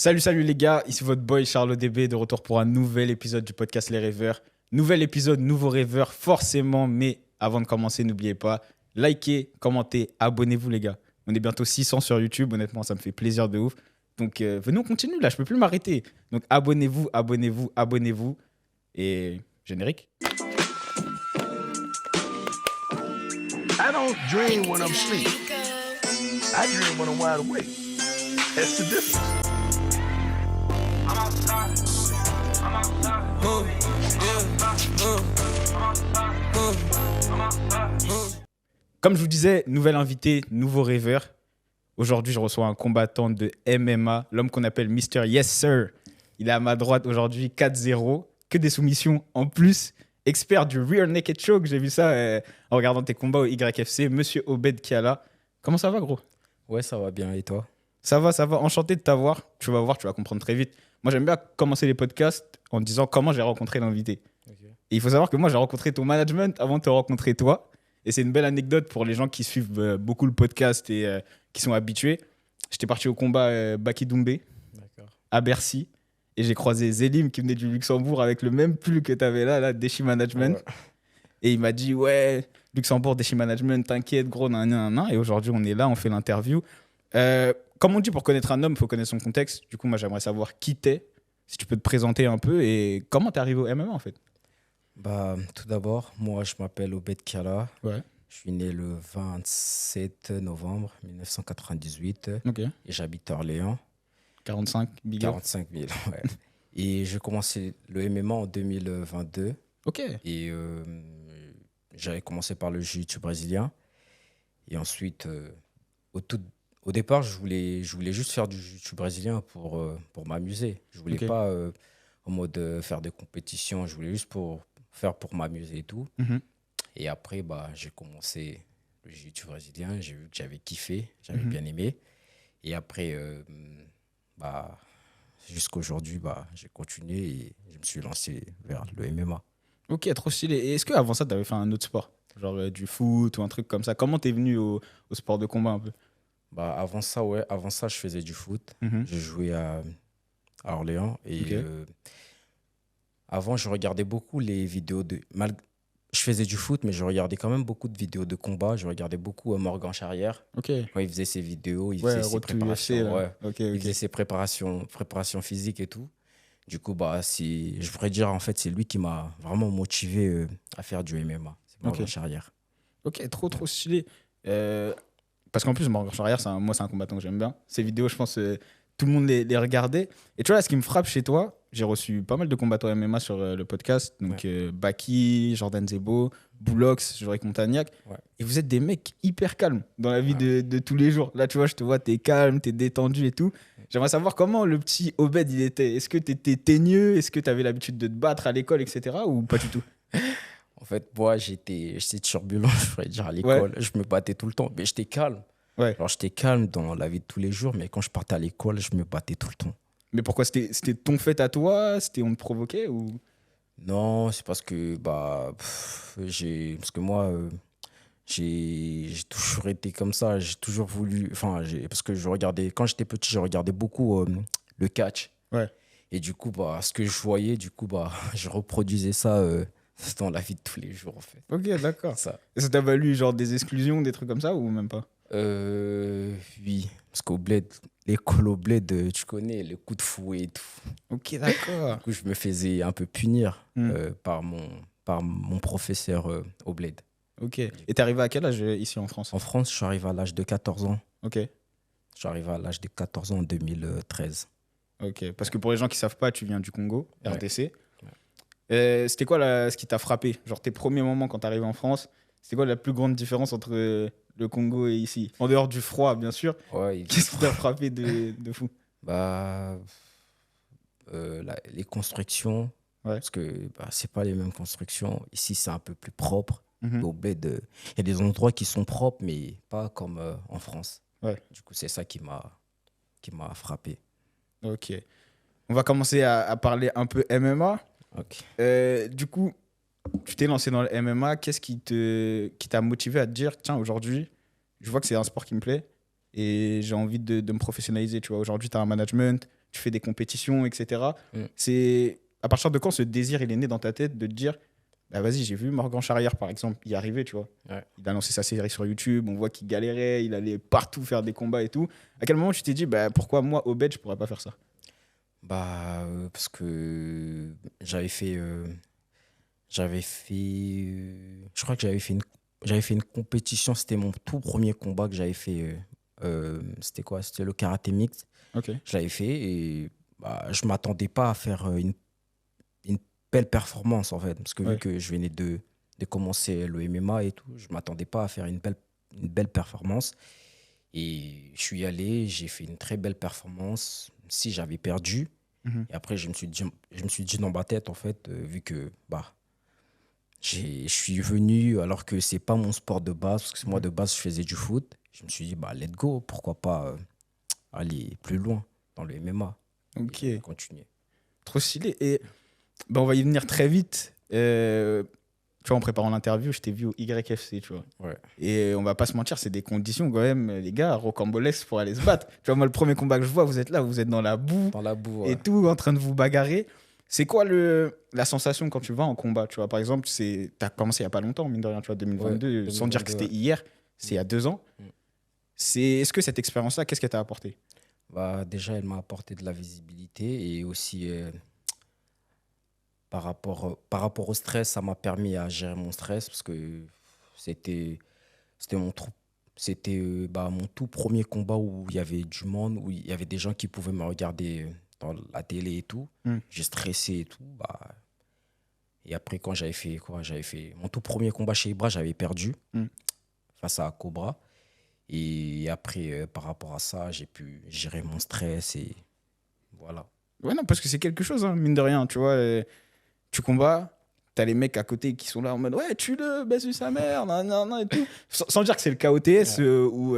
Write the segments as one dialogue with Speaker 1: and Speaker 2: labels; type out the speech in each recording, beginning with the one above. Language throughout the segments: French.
Speaker 1: Salut les gars, ici votre boy Charles DB de retour pour un nouvel épisode du podcast Les Rêveurs. Nouvel épisode, nouveau rêveur forcément, mais avant de commencer, n'oubliez pas, likez, commentez, abonnez-vous les gars. On est bientôt 600 sur YouTube, honnêtement ça me fait plaisir de ouf. Donc venez on continue là, je peux plus m'arrêter. Donc abonnez-vous et générique.
Speaker 2: I don't dream when I'm asleep. I dream when I'm wide awake. That's the difference.
Speaker 1: Comme je vous disais, nouvel invité, nouveau rêveur. Aujourd'hui, je reçois un combattant de MMA, l'homme qu'on appelle Mr. Yes Sir. Il est à ma droite aujourd'hui, 4-0, que des soumissions en plus. Expert du Rear Naked Choke, j'ai vu ça en regardant tes combats au YFC. Monsieur Obed qui est là. Comment ça va, gros?
Speaker 3: Ouais, ça va bien. Et toi?
Speaker 1: Ça va. Enchanté de t'avoir. Tu vas voir, tu vas comprendre très vite. Moi, j'aime bien commencer les podcasts en disant comment j'ai rencontré l'invité.
Speaker 3: Okay.
Speaker 1: Et il faut savoir que moi, j'ai rencontré ton management avant de te rencontrer toi. Et c'est une belle anecdote pour les gens qui suivent beaucoup le podcast et qui sont habitués. J'étais parti au combat Baki Doumbé à Bercy. Et j'ai croisé Zélim qui venait du Luxembourg avec le même pull que tu avais là, Deshi Management. Ouais. Et il m'a dit, ouais, Luxembourg, Deshi Management, t'inquiète, gros, nan. Et aujourd'hui, on est là, on fait l'interview. Comme on dit, pour connaître un homme, il faut connaître son contexte. Du coup, moi, j'aimerais savoir qui t'es, si tu peux te présenter un peu et comment t'es arrivé au MMA, en fait.
Speaker 3: Tout d'abord, moi, je m'appelle Obed Kiala.
Speaker 1: Ouais.
Speaker 3: Je suis né le 27 novembre 1998
Speaker 1: Okay.
Speaker 3: Et j'habite à Orléans.
Speaker 1: 45 000.
Speaker 3: 45 000, ouais. Et j'ai commencé le MMA en 2022.
Speaker 1: Ok.
Speaker 3: Et j'avais commencé par le jiu-jitsu brésilien. Et ensuite, au départ, je voulais juste faire du jiu-jitsu brésilien pour m'amuser. Je voulais pas en mode faire des compétitions. Je voulais juste faire pour m'amuser et tout.
Speaker 1: Mm-hmm.
Speaker 3: Et après, j'ai commencé le jiu-jitsu brésilien. J'ai vu que j'avais kiffé, j'avais bien aimé. Et après, jusqu'aujourd'hui, j'ai continué et je me suis lancé vers le MMA.
Speaker 1: Ok, trop stylé. Et est-ce qu'avant ça, tu avais fait un autre sport? Genre du foot ou un truc comme ça? Comment t'es venu au sport de combat un peu?
Speaker 3: Avant ça, je faisais du foot.
Speaker 1: Mm-hmm.
Speaker 3: Je jouais à Orléans. Et avant, je regardais beaucoup les vidéos de... Je faisais du foot, mais je regardais quand même beaucoup de vidéos de combat. Je regardais beaucoup Morgan Charrière.
Speaker 1: Okay.
Speaker 3: Quand il faisait ses vidéos, il faisait ses préparations. Il faisait ses préparations physiques et tout. Du coup, je pourrais dire, en fait, c'est lui qui m'a vraiment motivé à faire du MMA. C'est Morgan Charrière.
Speaker 1: Ok, trop stylé. Parce qu'en plus, Morgan Charrière, c'est un combattant que j'aime bien. Ces vidéos, je pense, tout le monde les regardait. Et tu vois, ce qui me frappe chez toi, j'ai reçu pas mal de combattants MMA sur le podcast. Donc, Baki, Jordan Zebo, Boulox, Jorik Montagnac. Ouais. Et vous êtes des mecs hyper calmes dans la vie de tous les jours. Là, tu vois, je te vois, t'es calme, t'es détendu et tout. J'aimerais savoir comment le petit Obed, il était. Est-ce que t'étais teigneux? Est-ce que t'avais l'habitude de te battre à l'école, etc. ou pas du tout?
Speaker 3: En fait, moi, j'étais turbulent, je pourrais dire, à l'école. Ouais. Je me battais tout le temps, mais j'étais calme.
Speaker 1: Ouais.
Speaker 3: Alors, j'étais calme dans la vie de tous les jours, mais quand je partais à l'école, je me battais tout le temps.
Speaker 1: Mais pourquoi? C'était ton fait à toi? On te provoquait ou...
Speaker 3: Non, c'est parce que, parce que moi, j'ai toujours été comme ça. J'ai toujours voulu... parce que quand j'étais petit, je regardais beaucoup le catch.
Speaker 1: Ouais.
Speaker 3: Et du coup, ce que je voyais, je reproduisais ça dans la vie de tous les jours, en fait.
Speaker 1: Ok, d'accord. Et ça t'a valu genre des exclusions, des trucs comme ça ou même pas?
Speaker 3: Oui, parce qu'au bled, l'école au bled, tu connais, le coup de fouet et tout.
Speaker 1: Ok, d'accord.
Speaker 3: Du coup, je me faisais un peu punir par mon professeur au bled.
Speaker 1: Ok. Et t'es arrivé à quel âge ici en France?
Speaker 3: En France, je suis arrivé à l'âge de 14 ans.
Speaker 1: Ok.
Speaker 3: Je suis arrivé à l'âge de 14 ans en 2013.
Speaker 1: Ok, parce que pour les gens qui savent pas, tu viens du Congo, RDC. Ouais. C'était quoi ce qui t'a frappé? Genre tes premiers moments quand t'es arrivé en France, c'était quoi la plus grande différence entre le Congo et ici? En dehors du froid, bien sûr.
Speaker 3: Ouais,
Speaker 1: qu'est-ce qui t'a frappé de fou?
Speaker 3: Les constructions, parce que c'est pas les mêmes constructions. Ici, c'est un peu plus propre. Au bled, il y a des endroits qui sont propres, mais pas comme en France.
Speaker 1: Ouais.
Speaker 3: Du coup, c'est ça qui m'a frappé.
Speaker 1: Ok. On va commencer à parler un peu MMA.
Speaker 3: Okay.
Speaker 1: Du coup, tu t'es lancé dans le MMA. Qu'est-ce qui t'a motivé à te dire, tiens, aujourd'hui, je vois que c'est un sport qui me plaît et j'ai envie de me professionnaliser. Tu vois, aujourd'hui, tu as un management, tu fais des compétitions, etc. C'est à partir de quand ce désir il est né dans ta tête de te dire bah vas-y, j'ai vu Morgan Charrière par exemple y arriver, tu vois.
Speaker 3: Ouais.
Speaker 1: Il a lancé sa série sur YouTube, on voit qu'il galérait, il allait partout faire des combats et tout. À quel moment tu t'es dit bah pourquoi moi Obed je pourrais pas faire ça?
Speaker 3: Parce que je crois que j'avais fait une compétition. C'était mon tout premier combat que j'avais fait. C'était quoi? C'était le karaté mixte.
Speaker 1: Ok.
Speaker 3: Je l'avais fait et je m'attendais pas à faire une belle performance en fait. Parce que
Speaker 1: Ouais.
Speaker 3: vu que je venais de commencer le MMA et tout, je m'attendais pas à faire une belle performance. Et je suis allé, j'ai fait une très belle performance. Si j'avais perdu,
Speaker 1: Mhm.
Speaker 3: et après je me suis dit dans ma tête en fait, vu que je suis venu alors que c'est pas mon sport de base, parce que moi de base je faisais du foot. Je me suis dit let's go, pourquoi pas aller plus loin dans le MMA
Speaker 1: Ok.
Speaker 3: et continuer.
Speaker 1: Trop stylé. Et bah, on va y venir très vite. Tu vois, en préparant l'interview, je t'ai vu au YFC, tu vois.
Speaker 3: Ouais.
Speaker 1: Et on va pas se mentir, c'est des conditions quand même, les gars, rocambolesques pour aller se battre. Tu vois, moi, le premier combat que je vois, vous êtes là, vous êtes dans la boue
Speaker 3: Dans la boue.
Speaker 1: et tout, en train de vous bagarrer. C'est quoi la sensation quand tu vas en combat? Tu vois, par exemple, tu as commencé il y a pas longtemps, mine de rien, tu vois, 2022,
Speaker 3: Ouais,
Speaker 1: sans dire que
Speaker 3: 2022,
Speaker 1: c'était hier, c'est il y a 2 ans.
Speaker 3: Mm.
Speaker 1: Est-ce que cette expérience-là, qu'est-ce qu'elle t'a apporté?
Speaker 3: Déjà, elle m'a apporté de la visibilité et aussi par rapport au stress, ça m'a permis à gérer mon stress parce que c'était c'était mon tout premier combat où il y avait du monde, où il y avait des gens qui pouvaient me regarder dans la télé et tout.
Speaker 1: Mm.
Speaker 3: J'ai stressé et tout. Et après, quand j'avais fait quoi? J'avais fait mon tout premier combat chez Ibra, j'avais perdu
Speaker 1: Mm.
Speaker 3: face à Cobra. Et après, par rapport à ça, j'ai pu gérer mon stress et voilà.
Speaker 1: Ouais, non, parce que c'est quelque chose, hein, mine de rien, tu vois. Tu combats, t'as les mecs à côté qui sont là en mode ouais, tue-le, baisse sa mère, nan, nan, nan, et tout. Sans dire que c'est le KOTS où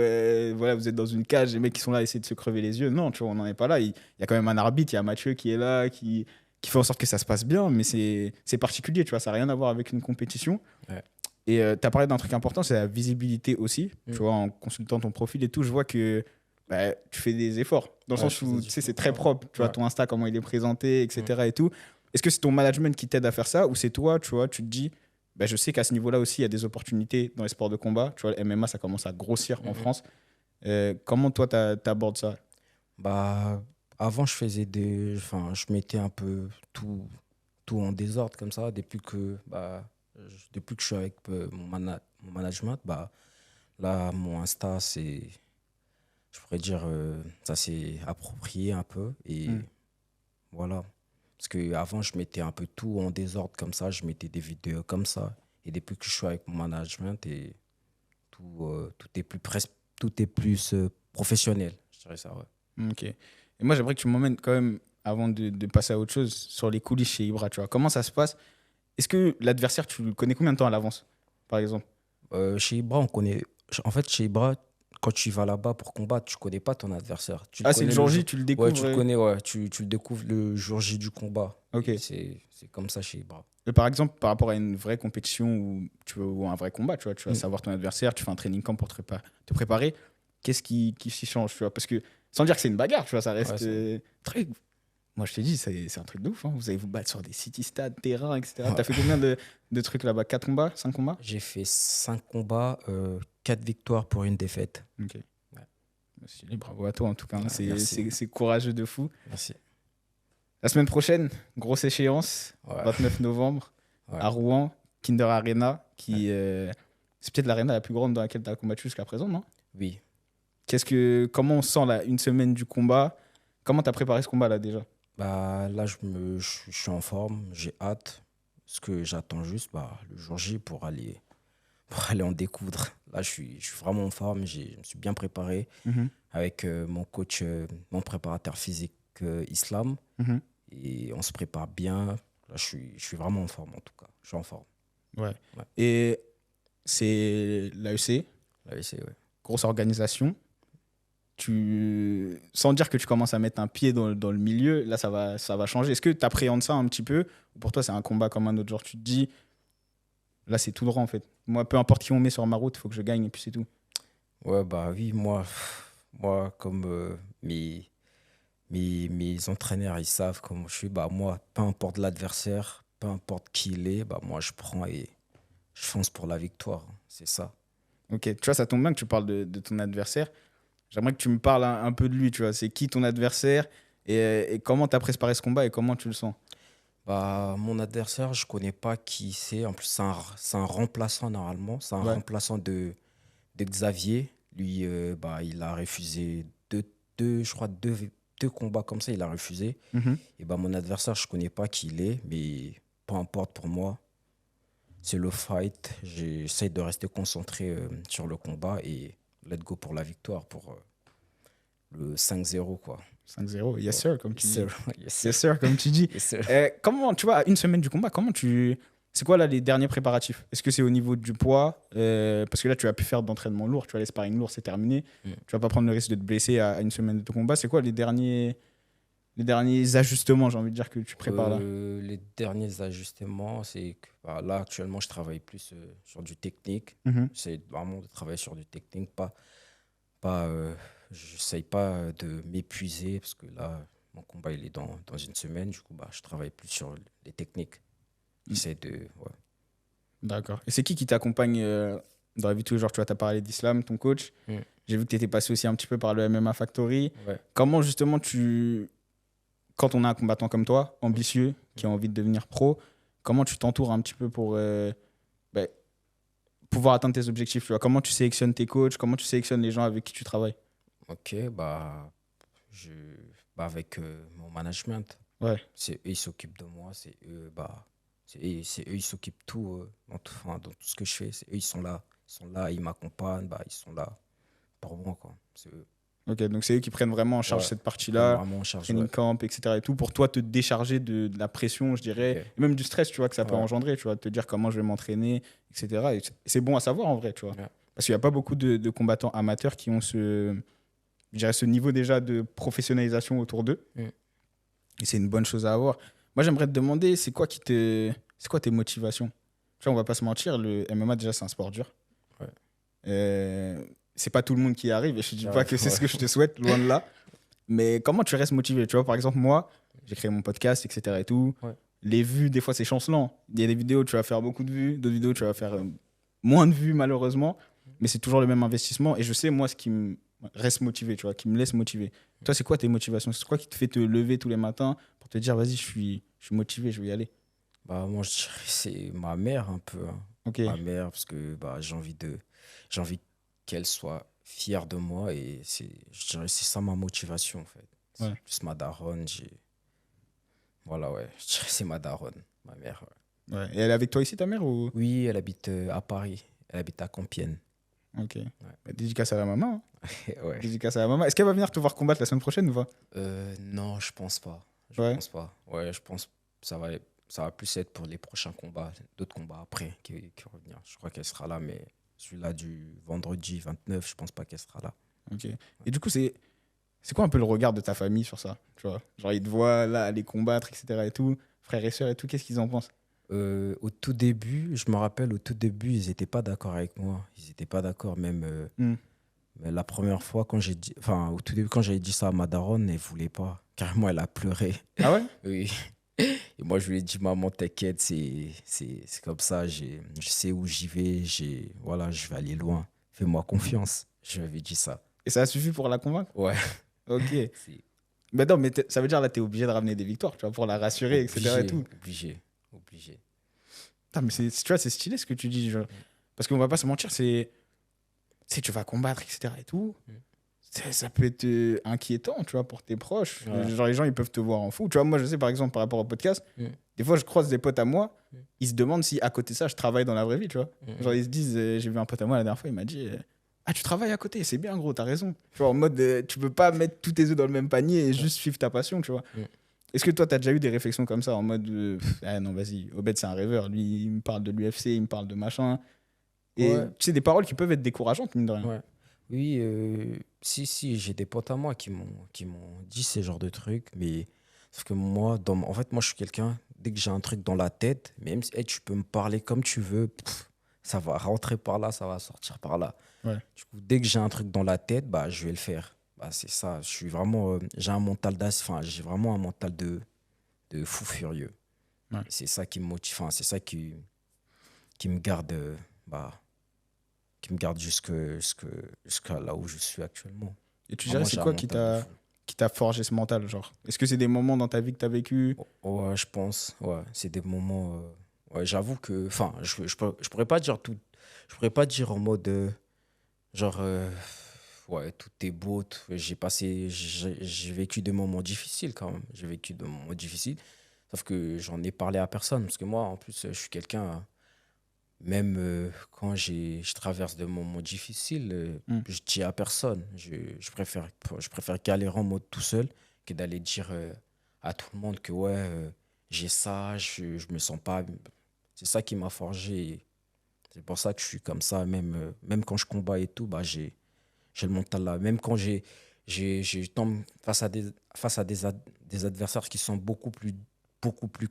Speaker 1: voilà, vous êtes dans une cage, les mecs qui sont là à essayer de se crever les yeux. Non, tu vois, on n'en est pas là. Il y a quand même un arbitre, il y a Mathieu qui est là, qui fait en sorte que ça se passe bien, mais c'est particulier, tu vois, ça n'a rien à voir avec une compétition.
Speaker 3: Ouais.
Speaker 1: Et tu as parlé d'un truc important, c'est la visibilité aussi.
Speaker 3: Mm.
Speaker 1: Tu vois, en consultant ton profil et tout, je vois que tu fais des efforts. Dans le
Speaker 3: Ouais,
Speaker 1: sens
Speaker 3: je
Speaker 1: où,
Speaker 3: faisais
Speaker 1: tu
Speaker 3: du
Speaker 1: sais, c'est
Speaker 3: sport,
Speaker 1: très
Speaker 3: ouais.
Speaker 1: propre. Tu vois,
Speaker 3: Ouais.
Speaker 1: ton Insta, comment il est présenté, etc. et tout. Est-ce que c'est ton management qui t'aide à faire ça ou c'est toi, tu vois, tu te dis, je sais qu'à ce niveau-là aussi, il y a des opportunités dans les sports de combat. Tu vois, le MMA, ça commence à grossir en France. Comment toi, t'abordes ça?
Speaker 3: Avant, je mettais un peu tout en désordre comme ça. Depuis que je suis avec mon management, là, mon Insta, je pourrais dire, ça s'est approprié un peu. Et voilà. Parce qu'avant, je mettais un peu tout en désordre comme ça. Je mettais des vidéos comme ça. Et depuis que je suis avec mon management, tout est plus professionnel. Je dirais ça, ouais.
Speaker 1: Ok. Et moi, j'aimerais que tu m'emmènes quand même, avant de passer à autre chose, sur les coulisses chez Ibra. Tu vois, comment ça se passe? Est-ce que l'adversaire, tu le connais combien de temps à l'avance, par exemple?
Speaker 3: Chez Ibra, En fait, chez Ibra, quand tu vas là-bas pour combattre, tu connais pas ton adversaire. Tu le
Speaker 1: Ah, c'est le
Speaker 3: connais
Speaker 1: jour J, tu le découvres?
Speaker 3: Ouais, tu le connais, ouais. Tu le découvres le jour J du combat.
Speaker 1: Ok.
Speaker 3: Et c'est comme ça chez Ibra.
Speaker 1: Et par exemple, par rapport à une vraie compétition ou un vrai combat, tu vas savoir ton adversaire, tu fais un training camp pour te préparer. Qu'est-ce qui s'y change, tu vois? Parce que, sans dire que c'est une bagarre, tu vois, ça reste très... Moi, je t'ai dit, c'est un truc de ouf. Hein. Vous allez vous battre sur des city-stades, terrains, etc.
Speaker 3: Ouais.
Speaker 1: T'as fait combien de trucs là-bas? 4 combats? 5 combats?
Speaker 3: J'ai fait 5 combats, 4 victoires pour une défaite.
Speaker 1: Ok. Ouais. Bravo à toi, en tout cas. Hein.
Speaker 3: Merci.
Speaker 1: C'est courageux de fou.
Speaker 3: Merci.
Speaker 1: La semaine prochaine, grosse échéance,
Speaker 3: Ouais.
Speaker 1: 29 novembre,
Speaker 3: Ouais.
Speaker 1: à Rouen, Kinder Arena, qui c'est peut-être l'arena la plus grande dans laquelle tu as combattu jusqu'à présent, non?
Speaker 3: Oui.
Speaker 1: Comment on sent là, une semaine du combat? Comment tu as préparé ce combat là déjà?
Speaker 3: Là, je suis en forme, j'ai hâte. Ce que j'attends juste, le jour J pour aller en découdre. Là, je suis vraiment en forme, je me suis bien préparé avec mon coach, mon préparateur physique Islam. Et on se prépare bien. Là, je suis vraiment en forme en tout cas. Je suis en forme.
Speaker 1: Ouais. Et c'est l'AEC,
Speaker 3: L'AEC, ouais.
Speaker 1: grosse organisation. Sans dire que tu commences à mettre un pied dans le milieu, là, ça va changer. Est-ce que tu appréhendes ça un petit peu? Ou pour toi, c'est un combat comme un autre? Genre, tu te dis, là, c'est tout droit, en fait. Moi, peu importe qui on met sur ma route, il faut que je gagne, et puis c'est tout.
Speaker 3: Ouais, oui, moi comme mes entraîneurs, ils savent comment je suis. Bah, moi, peu importe l'adversaire, peu importe qui il est, bah, moi, je prends et je fonce pour la victoire. C'est ça.
Speaker 1: Ok, tu vois, ça tombe bien que tu parles de ton adversaire. J'aimerais que tu me parles un peu de lui, tu vois. C'est qui ton adversaire et comment tu as préparé ce combat et comment tu le sens?
Speaker 3: Bah, mon adversaire, je connais pas qui c'est. En plus, c'est un remplaçant normalement. C'est un
Speaker 1: Ouais.
Speaker 3: remplaçant de Xavier. Lui, bah, il a refusé je crois deux combats comme ça. Il a refusé.
Speaker 1: Mhm.
Speaker 3: Et bah, mon adversaire, je connais pas qui il est, mais peu importe pour moi. C'est le fight. J'essaie de rester concentré sur le combat et let's go pour la victoire, pour le 5-0, quoi.
Speaker 1: 5-0, yes
Speaker 3: Ouais.
Speaker 1: sir, comme tu
Speaker 3: Yes,
Speaker 1: dis.
Speaker 3: sir. Yes, sir.
Speaker 1: Yes sir, comme tu dis.
Speaker 3: Yes, sir.
Speaker 1: Comment, tu vois, à une semaine du combat, comment tu... C'est quoi là les derniers préparatifs? Est-ce que c'est au niveau du poids? Parce que là, tu as pu faire d'entraînement lourd, tu vois, les sparring lourds, c'est terminé.
Speaker 3: Mm.
Speaker 1: Tu vas pas prendre le risque de te blesser à une semaine de ton combat. C'est quoi les derniers ajustements, j'ai envie de dire, que tu prépares là?
Speaker 3: Les derniers ajustements, c'est que bah, là, actuellement, je travaille plus sur du technique.
Speaker 1: Mhm.
Speaker 3: C'est vraiment de travailler sur du technique. J'essaye pas de m'épuiser parce que là, mon combat, il est dans une semaine. Du coup, bah, je travaille plus sur les techniques. J'essaie de. Ouais.
Speaker 1: D'accord. Et c'est qui t'accompagne dans la vie de tous les jours? Tu vois, tu as parlé d'Islam, ton coach.
Speaker 3: Mm.
Speaker 1: J'ai vu que tu étais passé aussi un petit peu par le MMA Factory.
Speaker 3: Ouais.
Speaker 1: Comment justement quand on a un combattant comme toi, ambitieux, qui a envie de devenir pro, comment tu t'entoures un petit peu pour ben, pouvoir atteindre tes objectifs, tu vois? Comment tu sélectionnes tes coachs? Comment tu sélectionnes les gens avec qui tu travailles?
Speaker 3: Ok, bah, je, avec mon management,
Speaker 1: Ouais.
Speaker 3: c'est eux, ils s'occupent de moi. C'est eux, ils s'occupent enfin, dans tout ce que je fais. C'est eux, ils sont là, ils m'accompagnent, bah, ils sont là pour moi, quoi. C'est eux.
Speaker 1: Ok, donc c'est eux qui prennent vraiment en charge
Speaker 3: Ouais,
Speaker 1: cette
Speaker 3: ils prennent
Speaker 1: partie-là,
Speaker 3: vraiment en charge,
Speaker 1: training
Speaker 3: ouais.
Speaker 1: camp, etc. et tout, pour toi te décharger de la pression, je dirais,
Speaker 3: Ok.
Speaker 1: et même du stress, tu vois, que ça peut
Speaker 3: Ouais.
Speaker 1: engendrer, tu vois, te dire comment je vais m'entraîner, etc. Et c'est bon à savoir en vrai, tu vois.
Speaker 3: Ouais.
Speaker 1: Parce qu'il n'y a pas beaucoup de combattants amateurs qui ont je dirais, ce niveau déjà de professionnalisation autour d'eux.
Speaker 3: Mm.
Speaker 1: Et c'est une bonne chose à avoir. Moi, j'aimerais te demander, c'est quoi tes motivations? Tu vois, on va pas se mentir, le MMA, déjà, c'est un sport dur.
Speaker 3: Ouais.
Speaker 1: C'est pas tout le monde qui y arrive, et je te dis
Speaker 3: Ouais,
Speaker 1: pas que c'est ce que je te souhaite, loin de là. Mais comment tu restes motivé? Tu vois, par exemple, moi, j'ai créé mon podcast, etc. et tout.
Speaker 3: Ouais.
Speaker 1: Les vues, des fois, c'est chancelant. Il y a des vidéos, tu vas faire beaucoup de vues, d'autres vidéos, tu vas faire moins de vues, malheureusement. Mais c'est toujours le même investissement. Et je sais, moi, ce qui me reste motivé, tu vois, qui me laisse motivé. Toi, c'est quoi tes motivations? C'est quoi qui te fait te lever tous les matins pour te dire, vas-y, je suis motivé, je vais y aller?
Speaker 3: Bah, moi, je dirais que c'est ma mère un peu, hein.
Speaker 1: Ok.
Speaker 3: Ma mère, parce que bah, j'ai envie qu'elle soit fière de moi et je dirais que c'est ça ma motivation, en fait. C'est
Speaker 1: Ouais.
Speaker 3: plus ma daronne. Voilà, ouais. Je dirais que c'est ma daronne, ma mère. Ouais.
Speaker 1: Ouais. Et elle est avec toi ici, ta mère ou...
Speaker 3: Oui, elle habite à Paris. Elle habite à Compiègne.
Speaker 1: Ok. Bah, dédicace à la maman. Hein.
Speaker 3: Ouais.
Speaker 1: Dédicace à la maman. Est-ce qu'elle va venir te voir combattre la semaine prochaine ou pas?
Speaker 3: Non, je pense pas.
Speaker 1: Ouais.
Speaker 3: Pense pas. Ouais, je pense que ça va plus être pour les prochains combats, d'autres combats après qui vont revenir. Je crois qu'elle sera là, mais celui-là du vendredi 29, je pense pas qu'elle sera là.
Speaker 1: Ok. Et du coup, c'est quoi un peu le regard de ta famille sur ça? Tu vois, genre, ils te voient là aller combattre, etc. et tout, frères et sœurs et tout, qu'est-ce qu'ils en pensent?
Speaker 3: Au tout début, je me rappelle, au tout début, ils n'étaient pas d'accord avec moi. Ils n'étaient pas d'accord, même mais la première fois, au tout début, quand j'avais dit ça à ma daronne, elle voulait pas. Carrément, elle a pleuré.
Speaker 1: Ah ouais?
Speaker 3: Oui. Et moi, je lui ai dit, maman, t'inquiète, c'est comme ça, je sais où j'y vais, voilà, je vais aller loin. Fais-moi confiance. Je lui avais dit ça.
Speaker 1: Et ça a suffi pour la convaincre?
Speaker 3: Ouais.
Speaker 1: Ok.
Speaker 3: C'est
Speaker 1: Mais non, mais ça veut dire là, t'es obligé de ramener des victoires, tu vois, pour la rassurer, etc. et tout.
Speaker 3: obligé.
Speaker 1: Putain, mais tu vois, c'est stylé ce que tu dis, genre. Parce qu'on va pas se mentir, tu vas combattre, etc. et tout. Ça peut être inquiétant, tu vois, pour tes proches.
Speaker 3: Ouais.
Speaker 1: Genre, les gens, ils peuvent te voir en fou. Tu vois, moi, je sais, par exemple, par rapport au podcast, des fois, je croise des potes à moi, ils se demandent si, à côté de ça, je travaille dans la vraie vie, tu vois. Genre, ils se disent, j'ai vu un pote à moi la dernière fois, il m'a dit, ah, tu travailles à côté, c'est bien, gros, t'as raison. Tu vois, en mode, tu peux pas mettre tous tes œufs dans le même panier et juste suivre ta passion, tu vois. Est-ce que toi, t'as déjà eu des réflexions comme ça, en mode, ah non, vas-y, Obed, c'est un rêveur. Lui, il me parle de l'UFC, il me parle de machin. Et
Speaker 3: Ouais.
Speaker 1: tu sais, des paroles qui peuvent être décourageantes, mine de rien.
Speaker 3: Ouais. Oui, si, j'ai des potes à moi qui m'ont dit ce genre de trucs, mais sauf que moi, en fait, moi, je suis quelqu'un, dès que j'ai un truc dans la tête, même si tu peux me parler comme tu veux, ça va rentrer par là, ça va sortir par là.
Speaker 1: Ouais.
Speaker 3: Du coup, dès que j'ai un truc dans la tête, bah, je vais le faire. Bah, c'est ça. Je suis vraiment, j'ai un mental enfin, j'ai vraiment un mental de fou furieux.
Speaker 1: Ouais.
Speaker 3: C'est ça qui me motive, enfin, c'est ça qui me garde, bah, qui me garde jusqu'à là où je suis actuellement.
Speaker 1: Et tu dirais,
Speaker 3: Vraiment,
Speaker 1: c'est
Speaker 3: j'ai un
Speaker 1: quoi
Speaker 3: mental de fou.
Speaker 1: qui t'a forgé ce mental, genre? Est-ce que c'est des moments dans ta vie que t'as vécu?
Speaker 3: Ouais, je pense. Ouais, c'est des moments. Ouais, j'avoue que. Enfin, je pourrais pas dire tout. Je pourrais pas dire en mode. Genre. Ouais, tout est beau. J'ai vécu des moments difficiles quand même. J'ai vécu des moments difficiles. Sauf que j'en ai parlé à personne. Parce que moi, en plus, je suis quelqu'un. Même quand je traverse des moments difficiles,
Speaker 1: Hmm.
Speaker 3: je dis à personne. Je préfère galérer en mode tout seul que d'aller dire à tout le monde que ouais, j'ai ça, je me sens pas. C'est ça qui m'a forgé. C'est pour ça que je suis comme ça. Même quand je combats et tout, bah, j'ai le mental là. Même quand je tombe face à des adversaires qui sont beaucoup plus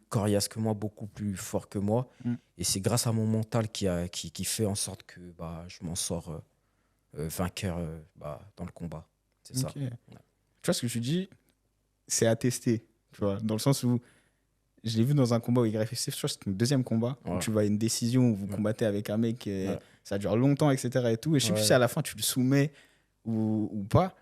Speaker 3: coriaces que moi, beaucoup plus forts que moi.
Speaker 1: Hmm.
Speaker 3: Et c'est grâce à mon mental qui fait en sorte que bah, je m'en sors vainqueur bah, dans le combat. C'est ça.
Speaker 1: Ok. Tu vois ce que je dis, c'est attesté, tu vois, dans le sens où je l'ai vu dans un combat au YFC, tu vois, c'est ton deuxième combat, où
Speaker 3: Ouais.
Speaker 1: tu vois une décision où vous
Speaker 3: Ouais.
Speaker 1: combattez avec un mec,
Speaker 3: Ouais.
Speaker 1: ça dure longtemps, etc. Et tout. Et je sais plus
Speaker 3: Ouais.
Speaker 1: si à la fin tu le soumets ou pas,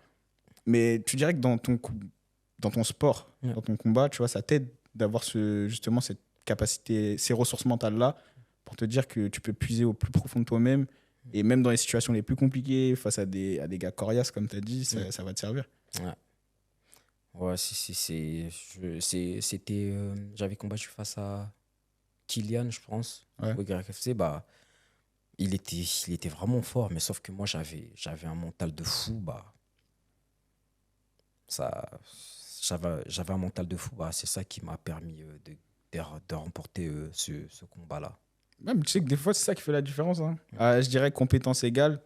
Speaker 1: mais tu dirais que dans ton sport,
Speaker 3: Ouais.
Speaker 1: dans ton combat, tu vois, ça t'aide d'avoir justement cette capacité, ces ressources mentales-là, pour te dire que tu peux puiser au plus profond de toi-même, et même dans les situations les plus compliquées, face à des gars coriaces, comme tu as dit, ça va te servir.
Speaker 3: Ouais. Ouais, c'était. J'avais combattu face à Kylian, je pense,
Speaker 1: Ouais.
Speaker 3: au YFC. Bah, il était vraiment fort, mais sauf que moi, j'avais un mental de fou. Bah, ça, j'avais un mental de fou. Bah, c'est ça qui m'a permis de remporter ce combat-là.
Speaker 1: Même, tu sais que des fois, c'est ça qui fait la différence, hein. Je dirais compétence égale,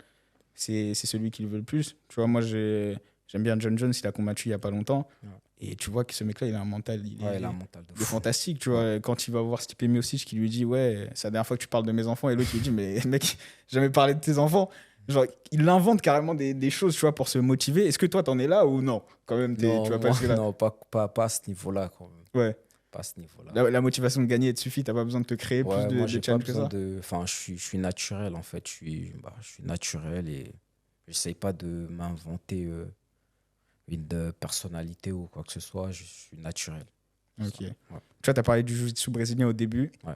Speaker 1: c'est celui qui le veut le plus. Tu vois, moi, j'aime bien John Jones, il a combattu il y a pas longtemps.
Speaker 3: Ouais.
Speaker 1: Et tu vois que ce mec-là, il a un mental,
Speaker 3: Ouais, il a un mental de
Speaker 1: il est
Speaker 3: fou.
Speaker 1: fantastique. Tu vois, quand il va voir Stipe Miocic qui lui dit, ouais, c'est la dernière fois que tu parles de mes enfants. Et l'autre, il lui dit, mais mec, j'ai jamais parlé de tes enfants. Genre, il invente carrément des choses, tu vois, pour se motiver. Est-ce que toi, t'en es là ou non? Quand même, tu
Speaker 3: Non,
Speaker 1: vas pas
Speaker 3: moi,
Speaker 1: jusque-là.
Speaker 3: non, pas à ce niveau-là, quand même.
Speaker 1: Ouais.
Speaker 3: Pas à ce niveau-là.
Speaker 1: La motivation de gagner, elle te suffit. T'as pas besoin de te créer plus
Speaker 3: Ouais, moi,
Speaker 1: de
Speaker 3: j'ai pas
Speaker 1: challenge que
Speaker 3: besoin
Speaker 1: ça.
Speaker 3: de. Enfin, je suis naturel, en fait. Je suis naturel et j'essaye pas de m'inventer une personnalité ou quoi que ce soit. Je suis naturel.
Speaker 1: Ok.
Speaker 3: Ça, ouais.
Speaker 1: Tu vois, t'as parlé du jiu-jitsu brésilien au début.
Speaker 3: Ouais.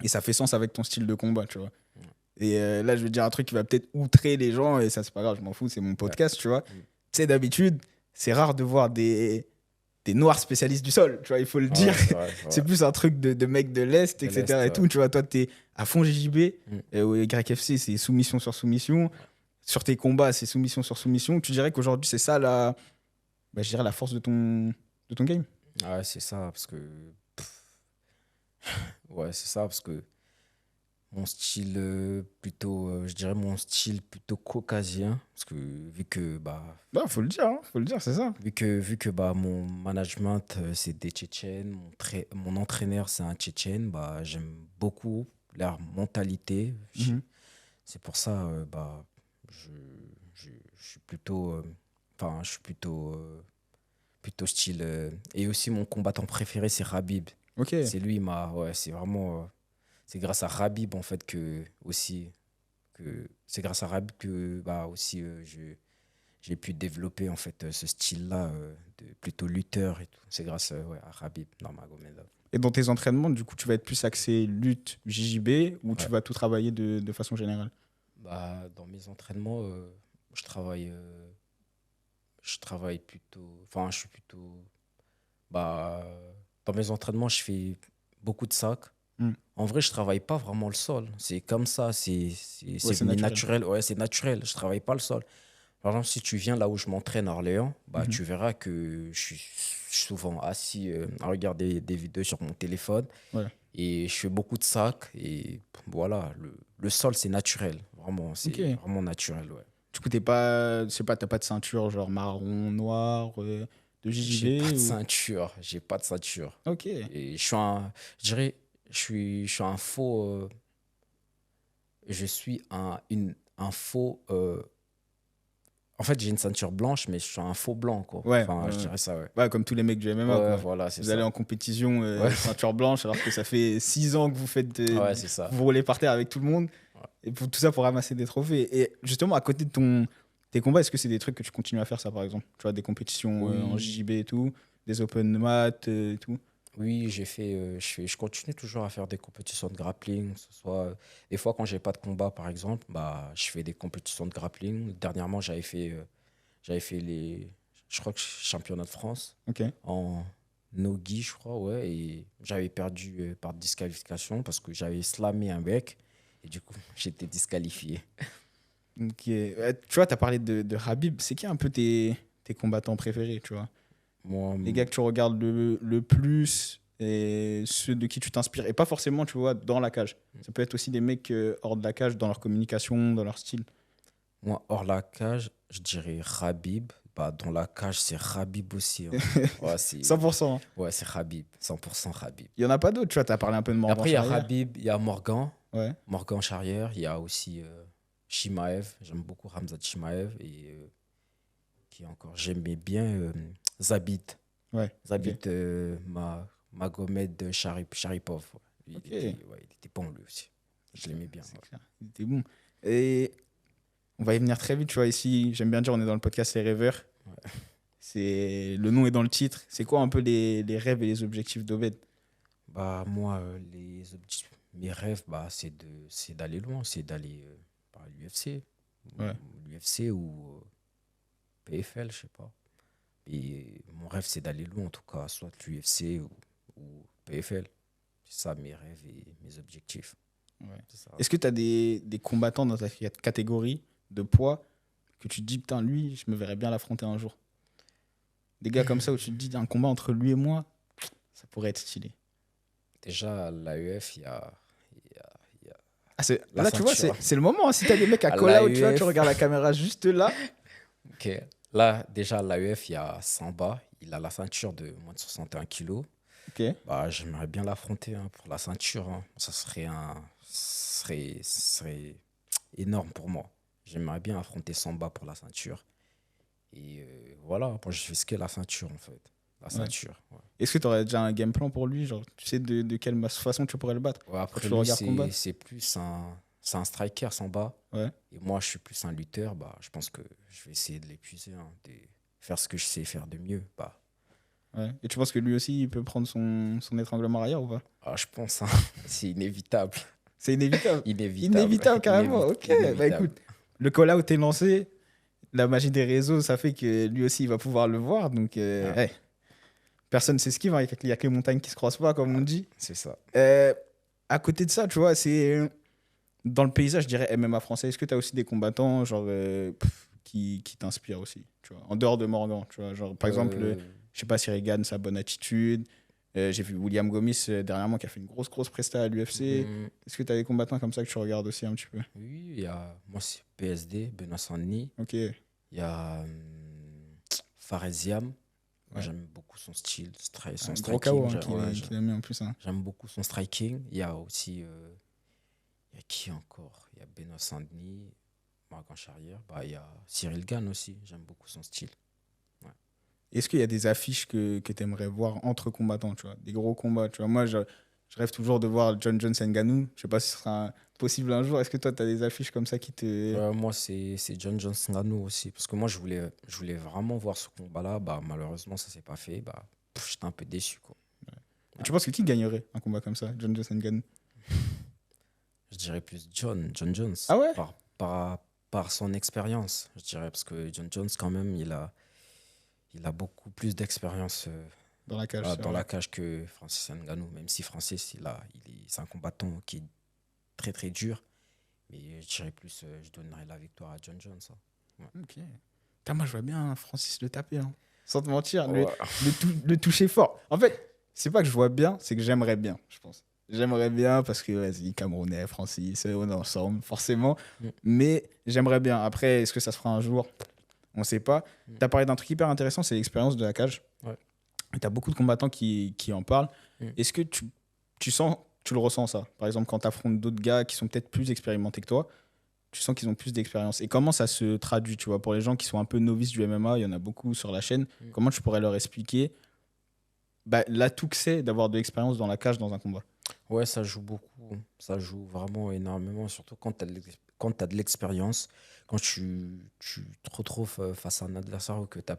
Speaker 1: Et ça fait sens avec ton style de combat, tu vois.
Speaker 3: Ouais.
Speaker 1: Et là, je vais te dire un truc qui va peut-être outrer les gens, et ça, c'est pas grave, je m'en fous, c'est mon podcast, tu vois. Tu sais, d'habitude, c'est rare de voir des noirs spécialistes du sol, tu vois, il faut le dire. C'est plus un truc de mecs de l'Est,
Speaker 3: De
Speaker 1: etc.
Speaker 3: l'Est,
Speaker 1: et tout, tu vois, toi, t'es à fond JJB, au YFC, c'est soumission sur soumission. Sur tes combats, c'est soumission sur soumission. Tu dirais qu'aujourd'hui, c'est ça je dirais la force de ton game.
Speaker 3: Ouais, c'est ça, parce que. Ouais, c'est ça, parce que mon style je dirais mon style plutôt caucasien, parce que
Speaker 1: Bah, faut le dire, hein, faut le dire, c'est ça.
Speaker 3: vu que bah, mon management, c'est des Tchétchènes, mon entraîneur, c'est un Tchétchène, bah, j'aime beaucoup leur mentalité.
Speaker 1: Mhm.
Speaker 3: C'est pour ça, bah, je, je suis plutôt, enfin, je suis plutôt style. Et aussi, mon combattant préféré, c'est Khabib.
Speaker 1: Ok.
Speaker 3: C'est lui, ouais, c'est vraiment, c'est grâce à Khabib, en fait, c'est grâce à Khabib que, bah, aussi, j'ai pu développer en fait ce style-là de plutôt lutteur et tout. C'est grâce ouais, à Khabib Nurmagomedov.
Speaker 1: Et dans tes entraînements, du coup, tu vas être plus axé lutte JJB ou tu
Speaker 3: Ouais.
Speaker 1: vas tout travailler de façon générale?
Speaker 3: Bah, dans mes entraînements, je travaille plutôt, enfin, je suis plutôt, bah, dans mes entraînements, je fais beaucoup de sacs.
Speaker 1: Hmm.
Speaker 3: En vrai, je travaille pas vraiment le sol. C'est comme ça, c'est
Speaker 1: c'est
Speaker 3: venu
Speaker 1: naturel.
Speaker 3: naturel. Ouais, c'est naturel. Je travaille pas le sol. Par exemple, si tu viens là où je m'entraîne à Orléans, bah,
Speaker 1: Mhm.
Speaker 3: tu verras que je suis souvent assis à regarder des vidéos sur mon téléphone
Speaker 1: Ouais.
Speaker 3: et je fais beaucoup de sacs. Et voilà, le sol, c'est naturel. Vraiment, c'est
Speaker 1: Ok.
Speaker 3: vraiment naturel. Ouais.
Speaker 1: Du coup, t'es pas, je sais pas, t'as pas de ceinture genre marron, noir, de
Speaker 3: J'ai pas
Speaker 1: JJB
Speaker 3: de
Speaker 1: ou...
Speaker 3: ceinture. J'ai pas de ceinture.
Speaker 1: Ok.
Speaker 3: Et je dirais, je suis un faux. Je suis un faux. En fait, j'ai une ceinture blanche, mais je suis un faux blanc, quoi.
Speaker 1: Ouais,
Speaker 3: Enfin, je
Speaker 1: ouais.
Speaker 3: dirais ça, ouais.
Speaker 1: Ouais, comme tous les mecs du MMA,
Speaker 3: Ouais,
Speaker 1: quoi.
Speaker 3: voilà, c'est
Speaker 1: Vous
Speaker 3: ça.
Speaker 1: allez en compétition
Speaker 3: Ouais.
Speaker 1: ceinture blanche, alors que ça fait 6 ans que vous faites
Speaker 3: Ouais, c'est ça.
Speaker 1: vous roulez par terre avec tout le monde.
Speaker 3: Ouais.
Speaker 1: Et pour tout ça pour ramasser des trophées. Et justement, à côté de tes combats, est-ce que c'est des trucs que tu continues à faire, ça, par exemple? Tu vois, des compétitions
Speaker 3: Oui.
Speaker 1: en JJB et tout, des open mat et tout?
Speaker 3: Oui, je continue toujours à faire des compétitions de grappling, que ce soit des fois quand j'ai pas de combat par exemple, bah je fais des compétitions de grappling. Dernièrement, j'avais fait les, je crois que championnat de France
Speaker 1: Ok.
Speaker 3: en nogi, je crois, ouais, et j'avais perdu par disqualification parce que j'avais slamé un mec et du coup j'étais disqualifié.
Speaker 1: Ok. Tu vois, tu as parlé de Khabib. C'est qui un peu tes combattants préférés, tu vois?
Speaker 3: Moi,
Speaker 1: Les gars que tu regardes le plus et ceux de qui tu t'inspires. Et pas forcément, tu vois, dans la cage. Ça peut être aussi des mecs hors de la cage, dans leur communication, dans leur style.
Speaker 3: moi hors la cage, je dirais Khabib. Bah, dans la cage, c'est Khabib aussi, hein. Ouais,
Speaker 1: 100%. Hein.
Speaker 3: ouais, c'est Khabib, 100% Khabib.
Speaker 1: Il n'y en a pas d'autres, tu vois. Tu as parlé un peu de
Speaker 3: Et
Speaker 1: Morgan
Speaker 3: après, il y a
Speaker 1: Charrière.
Speaker 3: Khabib, il y a Morgan,
Speaker 1: Ouais.
Speaker 3: Morgan Charrière, il y a aussi Chimaev. J'aime beaucoup Khamzat Chimaev. Et qui encore j'aimais bien Zabit.
Speaker 1: Ouais.
Speaker 3: Zabit
Speaker 1: Ok.
Speaker 3: Magomed Sharipov. Ouais.
Speaker 1: Ok.
Speaker 3: Il était bon lui aussi. Je l'aimais bien.
Speaker 1: C'est
Speaker 3: Ouais.
Speaker 1: clair. Il était bon. Et on va y venir très vite, tu vois. Ici, j'aime bien dire, on est dans le podcast Les Rêveurs.
Speaker 3: Ouais.
Speaker 1: Le nom est dans le titre. C'est quoi un peu les rêves et les objectifs d'Obed?
Speaker 3: Bah, moi, mes rêves, bah, c'est d'aller loin, c'est d'aller à l'UFC.
Speaker 1: Ouais.
Speaker 3: L'UFC ou PFL, je sais pas. Et mon rêve, c'est d'aller loin, en tout cas, soit l'UFC ou PFL. C'est ça mes rêves et mes objectifs.
Speaker 1: Ouais.
Speaker 3: C'est ça.
Speaker 1: Est-ce que tu as des combattants dans ta catégorie de poids que tu te dis, putain, lui, je me verrais bien l'affronter un jour? Des gars comme ça où tu te dis, un combat entre lui et moi, ça pourrait être stylé.
Speaker 3: Déjà, à l'AEF, il y a
Speaker 1: Ah,
Speaker 3: La
Speaker 1: là, tu vois,
Speaker 3: ceinture.
Speaker 1: c'est le moment. Hein, si tu as des mecs à
Speaker 3: À
Speaker 1: call out, tu vois,
Speaker 3: l'AEF.
Speaker 1: tu regardes la caméra juste là.
Speaker 3: Ok. Là, déjà, à l'AEF, il y a Samba. Il a la ceinture de moins de 61 kilos.
Speaker 1: Ok.
Speaker 3: Bah, j'aimerais bien l'affronter hein, pour la ceinture. Hein. Ça serait énorme pour moi. J'aimerais bien affronter Samba pour la ceinture. Et voilà, moi, je risquais la ceinture, en fait. La ceinture. Ouais.
Speaker 1: Est-ce que tu aurais déjà un game plan pour lui? Genre, tu sais de quelle façon tu pourrais le battre?
Speaker 3: Ouais, après,
Speaker 1: tu le
Speaker 3: lui,
Speaker 1: regardes combattre?
Speaker 3: c'est plus c'est un striker, Samba.
Speaker 1: Ouais.
Speaker 3: Et moi, je suis plus un lutteur. Bah, je pense que je vais essayer de l'épuiser, hein, de faire ce que je sais faire de mieux. Bah,
Speaker 1: Ouais. Et tu penses que lui aussi, il peut prendre son étranglement arrière ou pas?
Speaker 3: je pense, hein, c'est inévitable.
Speaker 1: C'est inévitable.
Speaker 3: Inévitable.
Speaker 1: Inévitable, carrément. Ok. Bah
Speaker 3: Inévitable.
Speaker 1: écoute, le call-out est lancé. La magie des réseaux, ça fait que lui aussi, il va pouvoir le voir. Donc, hey. Personne ne s'esquive. Hein. Il n'y a que les montagnes qui se croisent pas, comme on dit.
Speaker 3: C'est ça.
Speaker 1: À côté de ça, tu vois, c'est dans le paysage, je dirais MMA français. Est-ce que tu as aussi des combattants genre, qui t'inspirent aussi, tu vois, en dehors de Morgan, tu vois, genre, par exemple, je sais pas si Regan, sa bonne attitude. J'ai vu William Gomis dernièrement qui a fait une grosse presta à l'UFC. Est-ce que tu as des combattants comme ça que tu regardes aussi un petit peu?
Speaker 3: Oui, moi, c'est PSD, Benoît Sandni.
Speaker 1: Ok.
Speaker 3: Il y a Faresiam. Moi,
Speaker 1: Ouais.
Speaker 3: j'aime beaucoup son style, son
Speaker 1: Un gros
Speaker 3: striking.
Speaker 1: KO hein, qu'il a mis en plus. Hein.
Speaker 3: J'aime beaucoup son striking. Il y a aussi. Il y a qui encore? Il y a Benoît Sandni, Morgan Charrière. Bah, il y a Cyril Gane aussi. J'aime beaucoup son style. Ouais.
Speaker 1: Est-ce qu'il y a des affiches que tu aimerais voir entre combattants, tu vois, des gros combats, tu vois? Moi, je rêve toujours de voir John Jones Ngannou. Je sais pas si ce sera possible un jour. Est-ce que toi, tu as des affiches comme ça qui te...
Speaker 3: Moi, c'est John Jones Ngannou aussi. Parce que moi, je voulais vraiment voir ce combat-là. Bah, malheureusement, ça s'est pas fait. Bah, j'étais un peu déçu, quoi.
Speaker 1: Tu penses que qui gagnerait un combat comme ça, John Jones Ngannou?
Speaker 3: Je dirais plus John Jones.
Speaker 1: Ah ouais?
Speaker 3: Par son expérience, je dirais. Parce que John Jones, quand même, il a beaucoup plus d'expérience
Speaker 1: Dans la cage.
Speaker 3: dans la cage que Francis Ngannou. Même si Francis, c'est un combattant qui est très, très dur. Mais je dirais plus, je donnerais la victoire à John Jones. Hein. Ouais.
Speaker 1: Ok. Putain, moi, je vois bien Francis le taper. Hein. Sans te mentir,
Speaker 3: Ouais.
Speaker 1: le toucher fort. En fait, c'est pas que je vois bien, c'est que j'aimerais bien, je pense. J'aimerais bien parce que, vas-y, Camerounais, Francis, on est ensemble, forcément. Mais j'aimerais bien. Après, est-ce que ça se fera un jour? On sait pas. Tu as parlé d'un truc hyper intéressant, c'est l'expérience de la cage.
Speaker 3: Ouais.
Speaker 1: Tu as beaucoup de combattants qui en parlent. Est-ce que tu le ressens ça? Par exemple, quand tu affrontes d'autres gars qui sont peut-être plus expérimentés que toi, tu sens qu'ils ont plus d'expérience. Et comment ça se traduit, tu vois, pour les gens qui sont un peu novices du MMA, il y en a beaucoup sur la chaîne. Comment tu pourrais leur expliquer l'atout que c'est d'avoir de l'expérience dans la cage dans un combat?
Speaker 3: Ouais, ça joue beaucoup. Ça joue vraiment énormément, surtout quand tu as de l'expérience, quand tu te retrouves face à un adversaire ou que tu as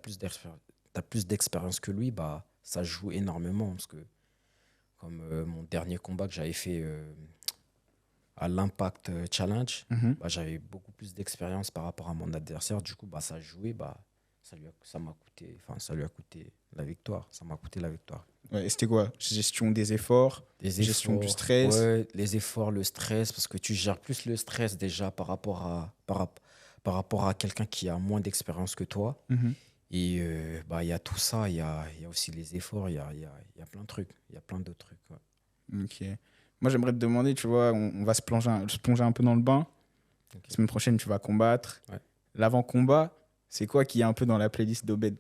Speaker 3: plus d'expérience que lui, bah, ça joue énormément. Parce que, comme mon dernier combat que j'avais fait à l'Impact Challenge, bah, j'avais beaucoup plus d'expérience par rapport à mon adversaire. Du coup, bah, ça a joué, bah, ça lui a coûté la victoire. Ça m'a coûté la victoire.
Speaker 1: Ouais, et c'était quoi? Gestion des efforts, gestion du stress.
Speaker 3: Ouais, les efforts, le stress, parce que tu gères plus le stress déjà par rapport à quelqu'un qui a moins d'expérience que toi. Et bah, il y a tout ça, il y a aussi les efforts, il y a plein de trucs, il y a plein d'autres trucs. Ouais.
Speaker 1: Ok. Moi, j'aimerais te demander, tu vois, on va se plonger un peu dans le bain.
Speaker 3: Ok.
Speaker 1: La semaine prochaine, tu vas combattre.
Speaker 3: Ouais.
Speaker 1: L'avant-combat, c'est quoi qui est un peu dans la playlist d'Obed?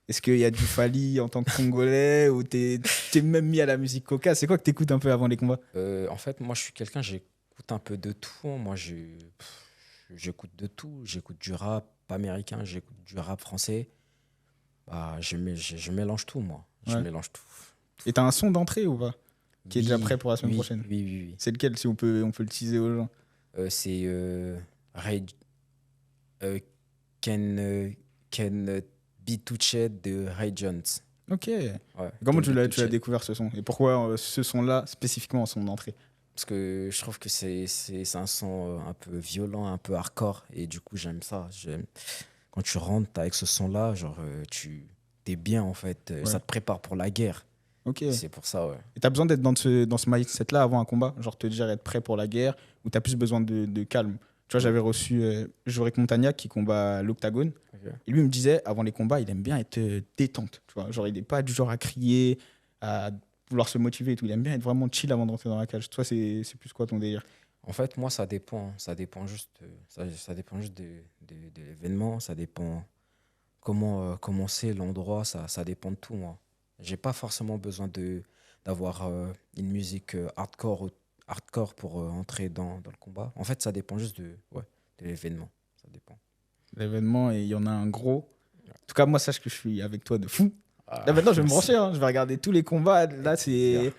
Speaker 1: Est-ce qu'il y a du Fally en tant que Congolais ou t'es même mis à la musique coca? C'est quoi que t'écoutes un peu avant les combats?
Speaker 3: En fait, moi, je suis quelqu'un, j'écoute un peu de tout. Moi, j'écoute de tout. J'écoute du rap américain, j'écoute du rap français. Bah, je mélange tout, moi. Je
Speaker 1: Ouais.
Speaker 3: mélange tout.
Speaker 1: Et t'as un son d'entrée ou pas? Qui est déjà prêt pour la semaine prochaine?
Speaker 3: Oui.
Speaker 1: C'est lequel, si on peut le teaser aux gens?
Speaker 3: C'est Ken Bituche de Ray Jones.
Speaker 1: Ok.
Speaker 3: Ouais,
Speaker 1: Comment
Speaker 3: Ken
Speaker 1: tu l'as
Speaker 3: Bituche.
Speaker 1: découvert ce son? Et pourquoi ce son-là, spécifiquement en son entrée?
Speaker 3: Parce que je trouve que c'est un son un peu violent, un peu hardcore. Et du coup, j'aime ça. Quand tu rentres avec ce son-là, genre, tu t'es bien, en fait.
Speaker 1: Ouais.
Speaker 3: Ça te prépare pour la guerre.
Speaker 1: Ok.
Speaker 3: C'est pour ça, ouais.
Speaker 1: Et t'as besoin d'être dans ce mindset-là avant un combat? Genre te dire être prêt pour la guerre ou t'as plus besoin de calme? Tu vois, j'avais reçu Jorek Montagnac qui combat à l'Octagone.
Speaker 3: Ok.
Speaker 1: Et lui, il me disait, avant les combats, il aime bien être détente. Tu vois, genre, il n'est pas du genre à crier, à vouloir se motiver et tout. Il aime bien être vraiment chill avant de rentrer dans la cage. Toi, c'est plus quoi ton délire?
Speaker 3: En fait, moi, ça dépend. Ça dépend juste, ça dépend juste de l'événement. Ça dépend comment c'est l'endroit. Ça dépend de tout, moi. J'ai pas forcément besoin d'avoir une musique hardcore pour entrer dans le combat. En fait, ça dépend juste de l'événement. Ça dépend.
Speaker 1: L'événement, et il y en a un gros. En tout cas, moi, sache que je suis avec toi de fou.
Speaker 3: Ah,
Speaker 1: Là, maintenant, je vais me
Speaker 3: merci.
Speaker 1: brancher. Je vais regarder tous les combats. Là, c'est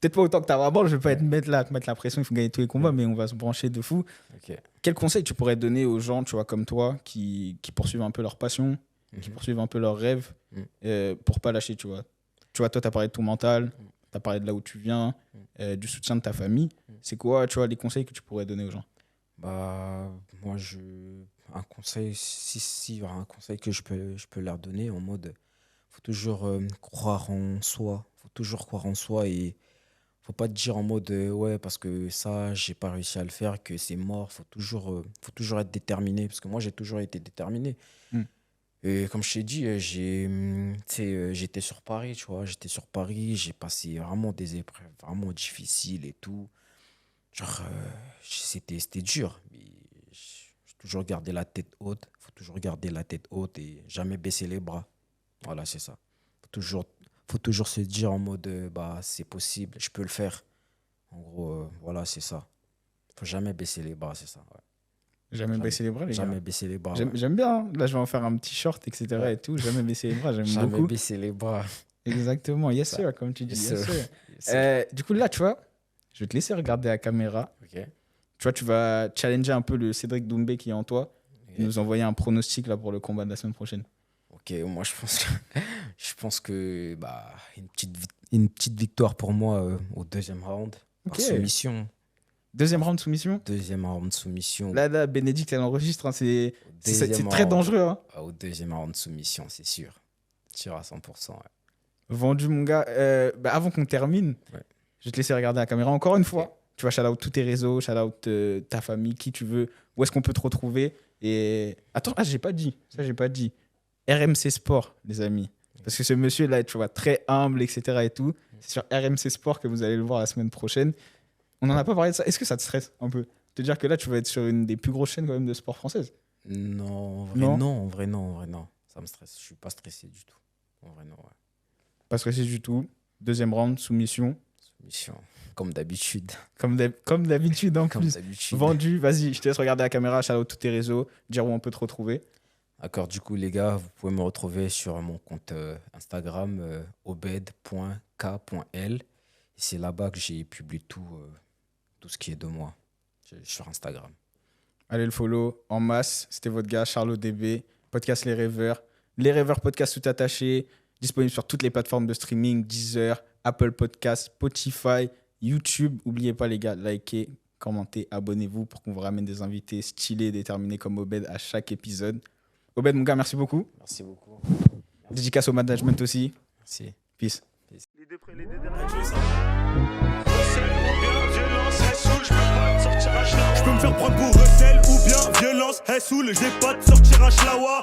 Speaker 1: peut-être pas autant que t'as avant. Je vais pas te mettre la pression. Il faut gagner tous les combats, mais on va se brancher de fou.
Speaker 3: Ok.
Speaker 1: Quel conseil tu pourrais donner aux gens, tu vois, comme toi, qui poursuivent un peu leur passion, qui poursuivent un peu leurs rêves, pour pas lâcher, tu vois? Tu vois, toi, tu as parlé de ton mental, tu as parlé de là où tu viens, du soutien de ta famille. C'est quoi, tu vois, les conseils que tu pourrais donner aux gens?
Speaker 3: Bah, moi, un conseil, si y aura un conseil que je peux leur donner en mode, faut toujours croire en soi. Faut toujours croire en soi et faut pas te dire en mode, ouais, parce que ça, j'ai pas réussi à le faire, que c'est mort. Faut toujours être déterminé. Parce que moi, j'ai toujours été déterminé.
Speaker 1: Mm.
Speaker 3: Et comme je t'ai dit, tu sais, j'étais sur Paris, tu vois. J'étais sur Paris, j'ai passé vraiment des épreuves vraiment difficiles et tout. Genre, c'était dur. Mais j'ai toujours gardé la tête haute. Faut toujours garder la tête haute et jamais baisser les bras. Voilà, c'est ça. Faut toujours se dire en mode, bah, c'est possible, je peux le faire. En gros, voilà, c'est ça. Faut jamais baisser les bras, c'est ça. Ouais.
Speaker 1: Jamais baisser les bras, les gars.
Speaker 3: Jamais baisser les bras.
Speaker 1: J'aime bien. Hein. Là, je vais en faire un petit short, etc.
Speaker 3: Ouais.
Speaker 1: et tout. Jamais baisser les bras, j'aime
Speaker 3: Jamais
Speaker 1: beaucoup.
Speaker 3: baisser les bras.
Speaker 1: Exactement. Yes,
Speaker 3: Ça.
Speaker 1: sir, comme tu dis.
Speaker 3: Yes,
Speaker 1: Yes,
Speaker 3: sir.
Speaker 1: sir.
Speaker 3: Yes, sir.
Speaker 1: Du coup, là, tu vois, je vais te laisser regarder la caméra.
Speaker 3: Ok.
Speaker 1: Tu vois, tu vas challenger un peu le Cédric Doumbé qui est en toi.
Speaker 3: Ok.
Speaker 1: Et nous envoyer un pronostic là, pour le combat de la semaine prochaine.
Speaker 3: Ok, moi je pense que bah, une petite victoire pour moi au deuxième round. Par
Speaker 1: Ok.
Speaker 3: soumission.
Speaker 1: Deuxième round soumission.
Speaker 3: Deuxième round soumission.
Speaker 1: Là, Bénédicte, elle enregistre. Hein, c'est
Speaker 3: Deuxième
Speaker 1: très
Speaker 3: round.
Speaker 1: dangereux. Hein.
Speaker 3: Au deuxième round soumission, c'est sûr. Sûr à 100%. Ouais.
Speaker 1: Vendu, mon gars. Avant qu'on termine,
Speaker 3: Ouais.
Speaker 1: je vais te laisser regarder la caméra encore une fois.
Speaker 3: Ok.
Speaker 1: Tu vas shout-out tous tes réseaux, shout-out ta famille, qui tu veux. Où est-ce qu'on peut te retrouver? Et attends, j'ai pas dit. Ça, j'ai pas dit. RMC Sport, les amis. Parce que ce monsieur-là, tu vois, très humble, etc. et tout. C'est sur RMC Sport que vous allez le voir la semaine prochaine. On n'en a pas parlé de ça. Est-ce que ça te stresse un peu? Te dire que là, tu vas être sur une des plus grosses chaînes quand même de sport française.
Speaker 3: Non, en vrai, non. Ça me stresse. Je suis pas stressé du tout. En vrai, non, ouais.
Speaker 1: Pas stressé du tout. Deuxième round, soumission.
Speaker 3: Mission, comme d'habitude.
Speaker 1: Comme d'habitude en
Speaker 3: Comme
Speaker 1: plus.
Speaker 3: d'habitude.
Speaker 1: Vendu, vas-y, je te laisse regarder la caméra, shout out tous tes réseaux, dire où on peut te retrouver.
Speaker 3: D'accord, du coup, les gars, vous pouvez me retrouver sur mon compte Instagram, obed.k.l. Et c'est là-bas que j'ai publié tout ce qui est de moi sur Instagram.
Speaker 1: Allez le follow en masse. C'était votre gars, Charlot DB, podcast Les Rêveurs. Les Rêveurs podcast tout attaché, disponible sur toutes les plateformes de streaming, Deezer, Apple Podcast, Spotify, YouTube. N'oubliez pas les gars, likez, commentez, abonnez-vous pour qu'on vous ramène des invités stylés, déterminés comme Obed à chaque épisode. Obed, mon gars, merci beaucoup.
Speaker 3: Merci beaucoup.
Speaker 1: Dédicace au management aussi.
Speaker 3: Merci.
Speaker 1: Peace.
Speaker 4: Je peux me faire prendre pour recel ou bien violence, elle saoule, j'ai pas de sortir à Schlawa.